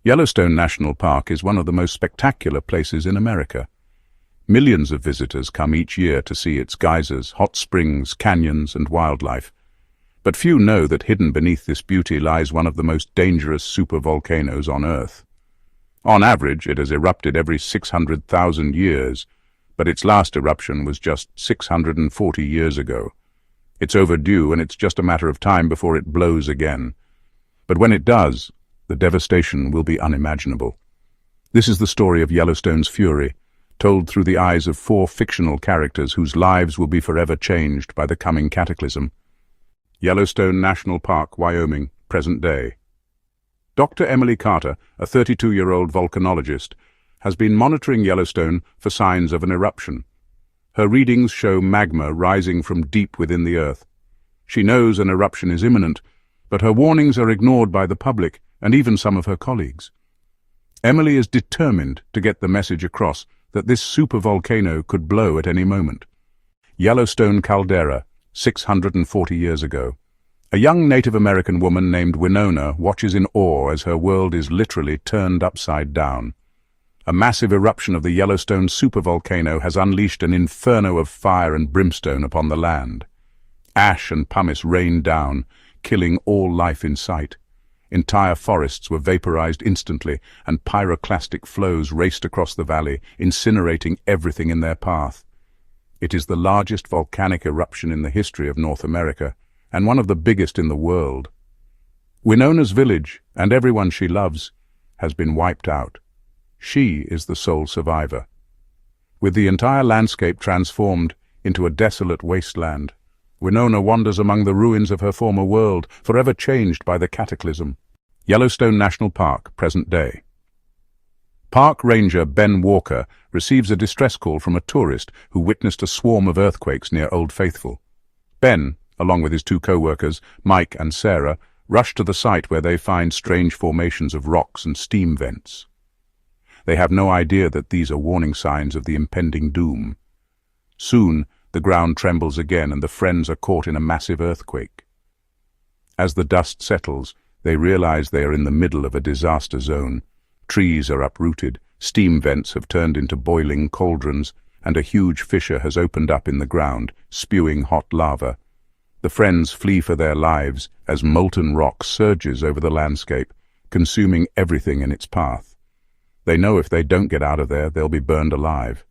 Yellowstone National Park is one of the most spectacular places in America. Millions of visitors come each year to see its geysers, hot springs, canyons, and wildlife. But few know that hidden beneath this beauty lies one of the most dangerous supervolcanoes on Earth. On average, it has erupted every 600,000 years, but its last eruption was just 640 years ago. It's overdue, and it's just a matter of time before it blows again. But when it does, the devastation will be unimaginable. This is the story of Yellowstone's fury, told through the eyes of 4 fictional characters whose lives will be forever changed by the coming cataclysm. Yellowstone National Park, Wyoming, present day. Dr. Emily Carter, a 32-year-old volcanologist, has been monitoring Yellowstone for signs of an eruption. Her readings show magma rising from deep within the earth. She knows an eruption is imminent, but her warnings are ignored by the public and even some of her colleagues. Emily is determined to get the message across that this supervolcano could blow at any moment. Yellowstone caldera, 640 years ago. A young Native American woman named Winona watches in awe as her world is literally turned upside down. A massive eruption of the Yellowstone Supervolcano has unleashed an inferno of fire and brimstone upon the land. Ash and pumice rained down, killing all life in sight. Entire forests were vaporized instantly, and pyroclastic flows raced across the valley, incinerating everything in their path. It is the largest volcanic eruption in the history of North America, and one of the biggest in the world. Winona's village, and everyone she loves, has been wiped out. She is the sole survivor. With the entire landscape transformed into a desolate wasteland, Winona wanders among the ruins of her former world, forever changed by the cataclysm. Yellowstone National Park, present day. Park Ranger Ben Walker receives a distress call from a tourist who witnessed a swarm of earthquakes near Old Faithful. Ben, along with his 2 co-workers, Mike and Sarah, rush to the site where they find strange formations of rocks and steam vents. They have no idea that these are warning signs of the impending doom. Soon, the ground trembles again and the friends are caught in a massive earthquake. As the dust settles, they realize they are in the middle of a disaster zone. Trees are uprooted, steam vents have turned into boiling cauldrons, and a huge fissure has opened up in the ground, spewing hot lava. The friends flee for their lives as molten rock surges over the landscape, consuming everything in its path. They know if they don't get out of there, they'll be burned alive.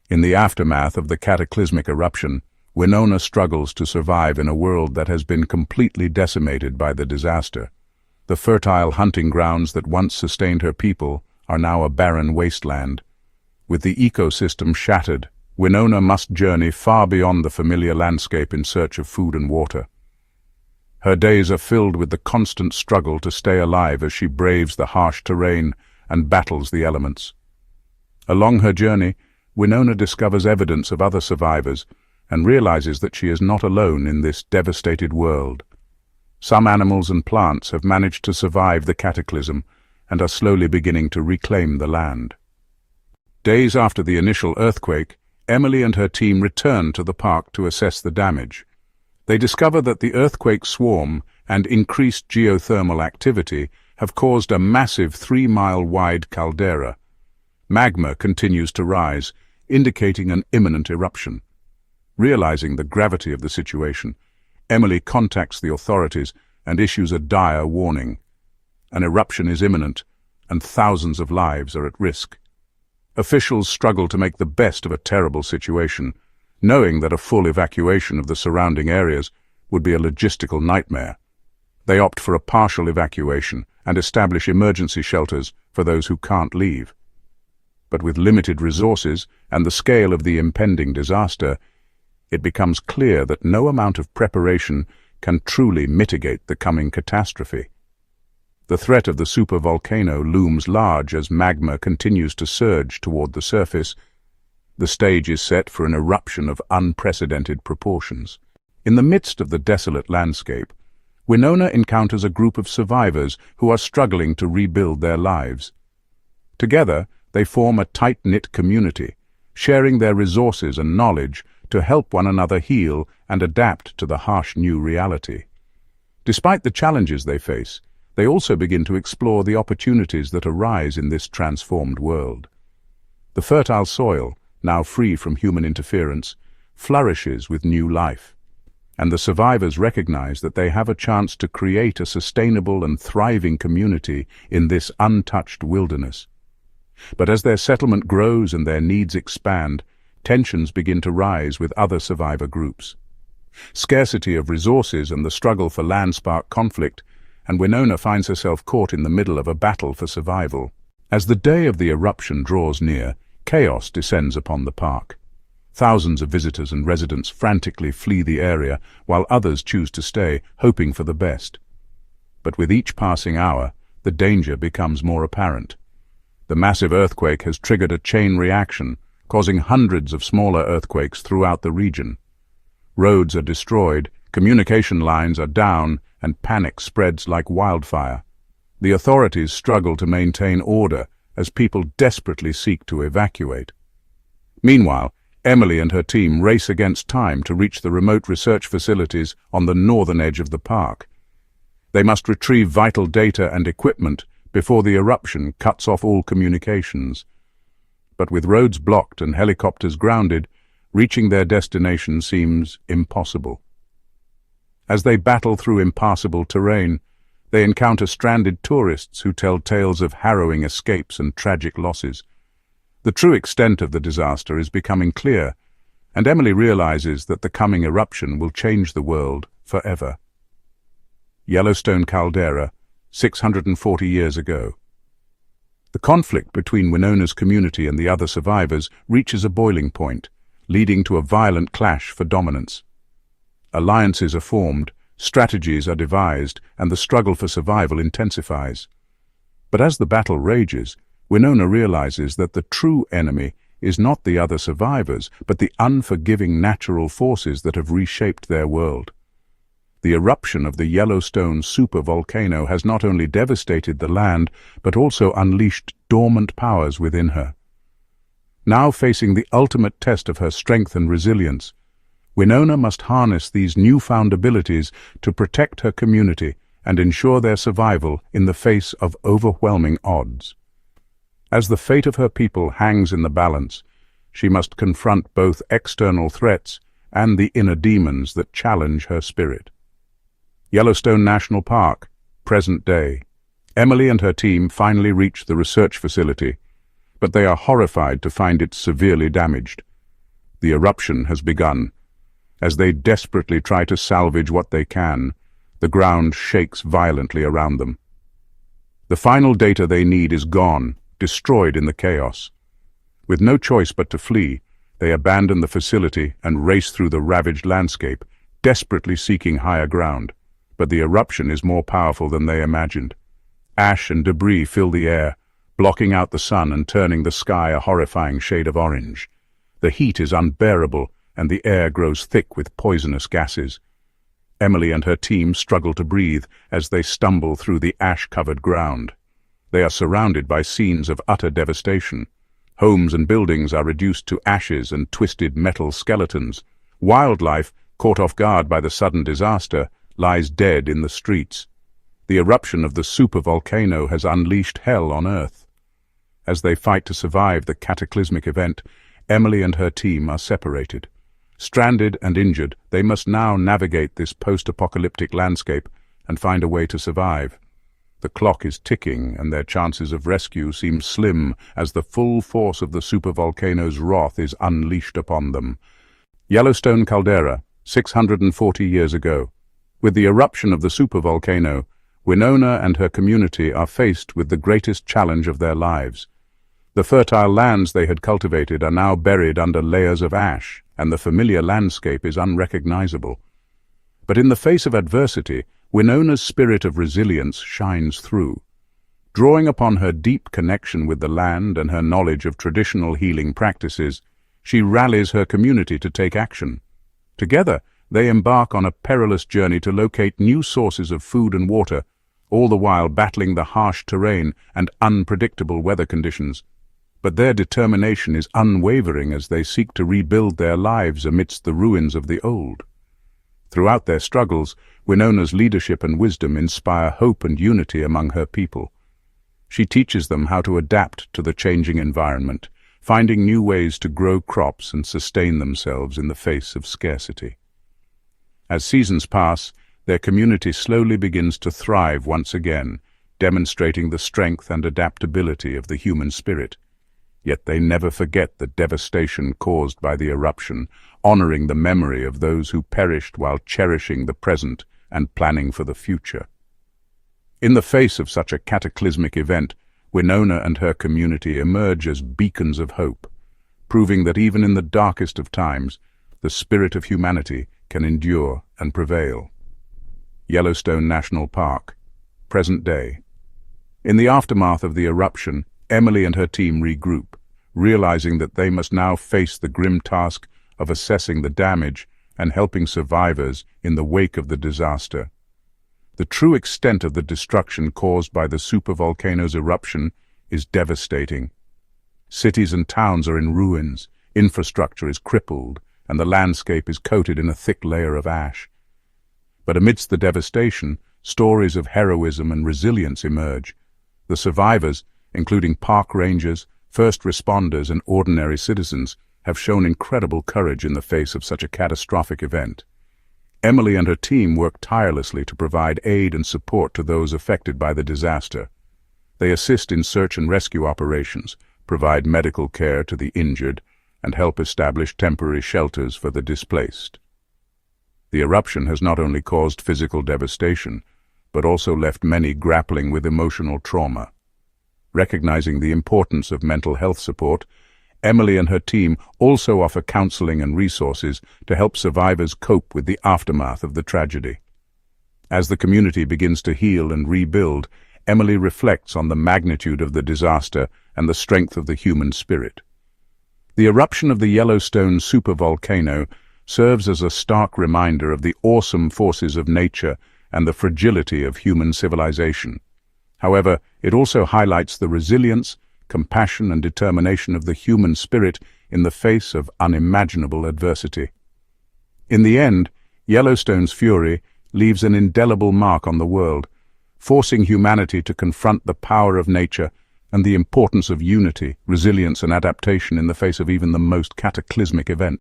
In the aftermath of the cataclysmic eruption, Winona struggles to survive in a world that has been completely decimated by the disaster. The fertile hunting grounds that once sustained her people are now a barren wasteland. With the ecosystem shattered, Winona must journey far beyond the familiar landscape in search of food and water. Her days are filled with the constant struggle to stay alive as she braves the harsh terrain and battles the elements. Along her journey, Winona discovers evidence of other survivors and realizes that she is not alone in this devastated world. Some animals and plants have managed to survive the cataclysm and are slowly beginning to reclaim the land. Days after the initial earthquake, Emily and her team return to the park to assess the damage. They discover that the earthquake swarm and increased geothermal activity have caused a massive 3-mile-wide caldera. Magma continues to rise, indicating an imminent eruption. Realizing the gravity of the situation, Emily contacts the authorities and issues a dire warning. An eruption is imminent, and thousands of lives are at risk. Officials struggle to make the best of a terrible situation, knowing that a full evacuation of the surrounding areas would be a logistical nightmare. They opt for a partial evacuation and establish emergency shelters for those who can't leave. But with limited resources and the scale of the impending disaster, it becomes clear that no amount of preparation can truly mitigate the coming catastrophe. The threat of the supervolcano looms large as magma continues to surge toward the surface. The stage is set for an eruption of unprecedented proportions. In the midst of the desolate landscape, Winona encounters a group of survivors who are struggling to rebuild their lives. Together, they form a tight-knit community, sharing their resources and knowledge to help one another heal and adapt to the harsh new reality. Despite the challenges they face, they also begin to explore the opportunities that arise in this transformed world. The fertile soil, now free from human interference, flourishes with new life, and the survivors recognize that they have a chance to create a sustainable and thriving community in this untouched wilderness. But as their settlement grows and their needs expand, tensions begin to rise with other survivor groups. Scarcity of resources and the struggle for land spark conflict, and Winona finds herself caught in the middle of a battle for survival. As the day of the eruption draws near, chaos descends upon the park. Thousands of visitors and residents frantically flee the area, while others choose to stay, hoping for the best. But with each passing hour, the danger becomes more apparent. The massive earthquake has triggered a chain reaction, causing hundreds of smaller earthquakes throughout the region. Roads are destroyed, communication lines are down, and panic spreads like wildfire. The authorities struggle to maintain order as people desperately seek to evacuate. Meanwhile, Emily and her team race against time to reach the remote research facilities on the northern edge of the park. They must retrieve vital data and equipment before the eruption cuts off all communications. But with roads blocked and helicopters grounded, reaching their destination seems impossible. As they battle through impassable terrain, they encounter stranded tourists who tell tales of harrowing escapes and tragic losses. The true extent of the disaster is becoming clear, and Emily realizes that the coming eruption will change the world forever. Yellowstone caldera, 640 years ago. The conflict between Winona's community and the other survivors reaches a boiling point, leading to a violent clash for dominance. Alliances are formed, strategies are devised, and the struggle for survival intensifies. But as the battle rages, Winona realizes that the true enemy is not the other survivors, but the unforgiving natural forces that have reshaped their world. The eruption of the Yellowstone Supervolcano has not only devastated the land, but also unleashed dormant powers within her. Now facing the ultimate test of her strength and resilience, Winona must harness these newfound abilities to protect her community and ensure their survival in the face of overwhelming odds. As the fate of her people hangs in the balance, she must confront both external threats and the inner demons that challenge her spirit. Yellowstone National Park, present day. Emily and her team finally reach the research facility, but they are horrified to find it severely damaged. The eruption has begun. As they desperately try to salvage what they can, the ground shakes violently around them. The final data they need is gone, destroyed in the chaos. With no choice but to flee, they abandon the facility and race through the ravaged landscape, desperately seeking higher ground. But the eruption is more powerful than they imagined. Ash and debris fill the air, blocking out the sun and turning the sky a horrifying shade of orange. The heat is unbearable, and the air grows thick with poisonous gases. Emily and her team struggle to breathe as they stumble through the ash-covered ground. They are surrounded by scenes of utter devastation. Homes and buildings are reduced to ashes and twisted metal skeletons. Wildlife, caught off guard by the sudden disaster, lies dead in the streets. The eruption of the supervolcano has unleashed hell on Earth. As they fight to survive the cataclysmic event, Emily and her team are separated. Stranded and injured, they must now navigate this post-apocalyptic landscape and find a way to survive. The clock is ticking, and their chances of rescue seem slim as the full force of the supervolcano's wrath is unleashed upon them. Yellowstone caldera, 640 years ago. With the eruption of the supervolcano, Winona and her community are faced with the greatest challenge of their lives. The fertile lands they had cultivated are now buried under layers of ash, and the familiar landscape is unrecognizable. But in the face of adversity, Winona's spirit of resilience shines through. Drawing upon her deep connection with the land and her knowledge of traditional healing practices, she rallies her community to take action. Together, they embark on a perilous journey to locate new sources of food and water, all the while battling the harsh terrain and unpredictable weather conditions. But their determination is unwavering as they seek to rebuild their lives amidst the ruins of the old. Throughout their struggles, Winona's leadership and wisdom inspire hope and unity among her people. She teaches them how to adapt to the changing environment, finding new ways to grow crops and sustain themselves in the face of scarcity. As seasons pass, their community slowly begins to thrive once again, demonstrating the strength and adaptability of the human spirit. Yet they never forget the devastation caused by the eruption, honoring the memory of those who perished while cherishing the present and planning for the future. In the face of such a cataclysmic event, Winona and her community emerge as beacons of hope, proving that even in the darkest of times, the spirit of humanity can endure and prevail. Yellowstone National Park, present day. In the aftermath of the eruption, Emily and her team regroup, realizing that they must now face the grim task of assessing the damage and helping survivors in the wake of the disaster. The true extent of the destruction caused by the supervolcano's eruption is devastating. Cities and towns are in ruins, infrastructure is crippled, and the landscape is coated in a thick layer of ash. But amidst the devastation, stories of heroism and resilience emerge. The survivors, including park rangers, first responders, and ordinary citizens, have shown incredible courage in the face of such a catastrophic event. Emily and her team work tirelessly to provide aid and support to those affected by the disaster. They assist in search and rescue operations, provide medical care to the injured, and help establish temporary shelters for the displaced. The eruption has not only caused physical devastation, but also left many grappling with emotional trauma. Recognizing the importance of mental health support, Emily and her team also offer counseling and resources to help survivors cope with the aftermath of the tragedy. As the community begins to heal and rebuild, Emily reflects on the magnitude of the disaster and the strength of the human spirit. The eruption of the Yellowstone Supervolcano serves as a stark reminder of the awesome forces of nature and the fragility of human civilization. However, it also highlights the resilience, compassion, and determination of the human spirit in the face of unimaginable adversity. In the end, Yellowstone's fury leaves an indelible mark on the world, forcing humanity to confront the power of nature and the importance of unity, resilience, and adaptation in the face of even the most cataclysmic events.